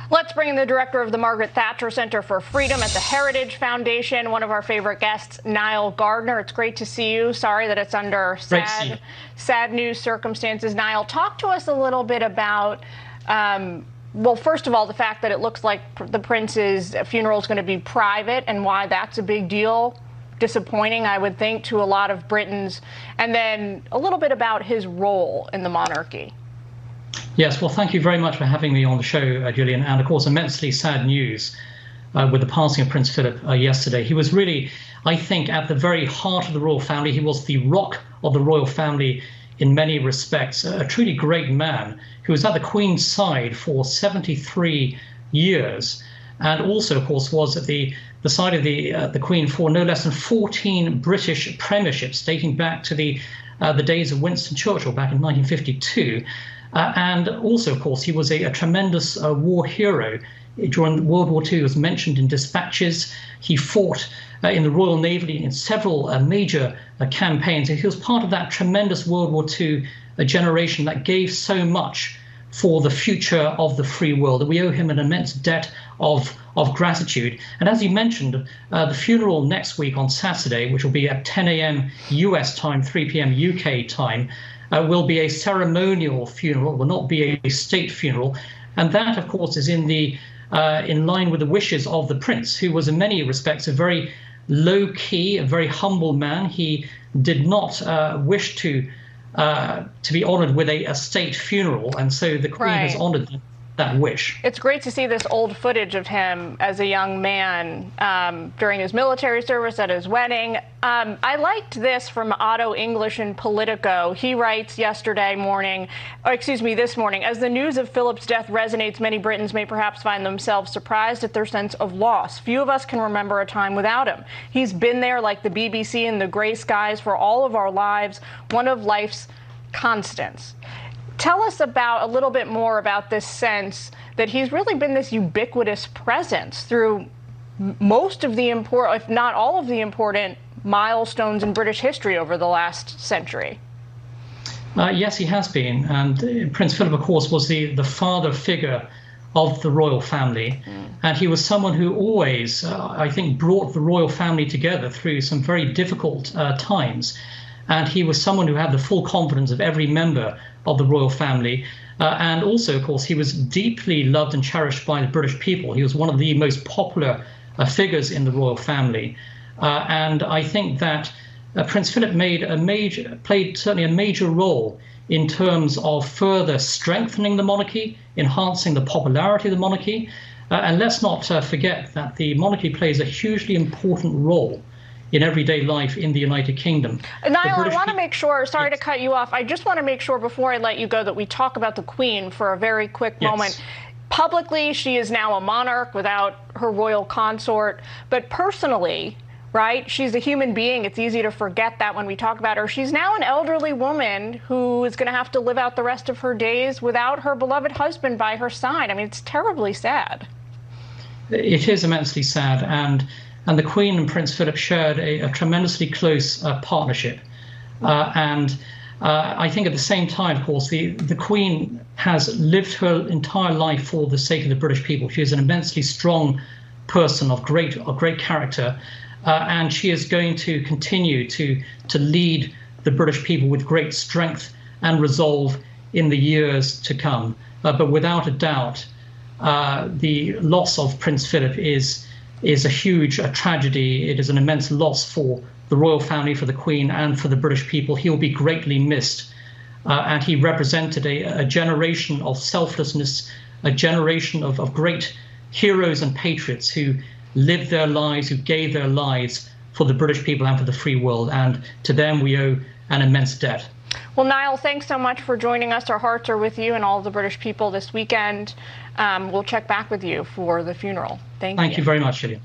Let's bring in the director of the Margaret Thatcher Center for Freedom at the Heritage Foundation, one of our favorite guests, Nile Gardiner. It's great to see you. Sorry that it's under sad news circumstances. Nile, talk to us a little bit about, well, first of all, the fact that it looks like the prince's funeral is going to be private and why that's a big deal. Disappointing, I would think, to a lot of Britons. And then a little bit about his role in the monarchy. Yes, well, thank you very much for having me on the show, Gillian. And of course, immensely sad news with the passing of Prince Philip yesterday. He was really, I think, at the very heart of the royal family. He was the rock of the royal family in many respects, a truly great man who was at the Queen's side for 73 years. And also, of course, was at the side of the Queen for no less than 14 British premierships, dating back to the days of Winston Churchill back in 1952. And also, of course, he was a tremendous war hero. During World War II, he was mentioned in dispatches. He fought in the Royal Navy in several major campaigns. And he was part of that tremendous World War II generation that gave so much for the future of the free world. And we owe him an immense debt of gratitude. And as you mentioned, the funeral next week on Saturday, which will be at 10 a.m. US time, 3 p.m. UK time, will be a ceremonial funeral, will not be a state funeral. And that, of course, is in line with the wishes of the prince, who was in many respects a very low-key, a very humble man. He did not wish to be honoured with a state funeral, and so the Queen has honoured that wish. It's great to see this old footage of him as a young man during his military service, at his wedding. I liked this from Otto English in Politico. He writes this morning, as the news of Philip's death resonates, many Britons may perhaps find themselves surprised at their sense of loss. Few of us can remember a time without him. He's been there like the BBC and the grey skies for all of our lives, one of life's constants. Tell us a little bit more about this sense that he's really been this ubiquitous presence through most of the important, if not all of the important, milestones in British history over the last century. Yes, he has been. And Prince Philip, of course, was the father figure of the royal family. And he was someone who always, I think, brought the royal family together through some very difficult times. And he was someone who had the full confidence of every member of the royal family. And also, of course, he was deeply loved and cherished by the British people. He was one of the most popular figures in the royal family. And I think that Prince Philip played certainly a major role in terms of further strengthening the monarchy, enhancing the popularity of the monarchy. And let's not forget that the monarchy plays a hugely important role in everyday life in the United Kingdom. Niall, I want to make sure, sorry to cut you off, I just want to make sure before I let you go that we talk about the Queen for a very quick moment. Publicly, she is now a monarch without her royal consort, but personally, right, she's a human being. It's easy to forget that when we talk about her. She's now an elderly woman who is going to have to live out the rest of her days without her beloved husband by her side. I mean, it's terribly sad. It is immensely sad, and the Queen and Prince Philip shared a tremendously close partnership. I think at the same time, of course, the Queen has lived her entire life for the sake of the British people. She is an immensely strong person of great character, and she is going to continue to lead the British people with great strength and resolve in the years to come. But without a doubt, the loss of Prince Philip is a huge tragedy. It is an immense loss for the royal family, for the Queen, and for the British people. He will be greatly missed. And he represented a generation of selflessness, a generation of great heroes and patriots who lived their lives, who gave their lives for the British people and for the free world. And to them, we owe an immense debt. Well, Niall, thanks so much for joining us. Our hearts are with you and all of the British people this weekend. We'll check back with you for the funeral. Thank you. Thank you very much, Gillian.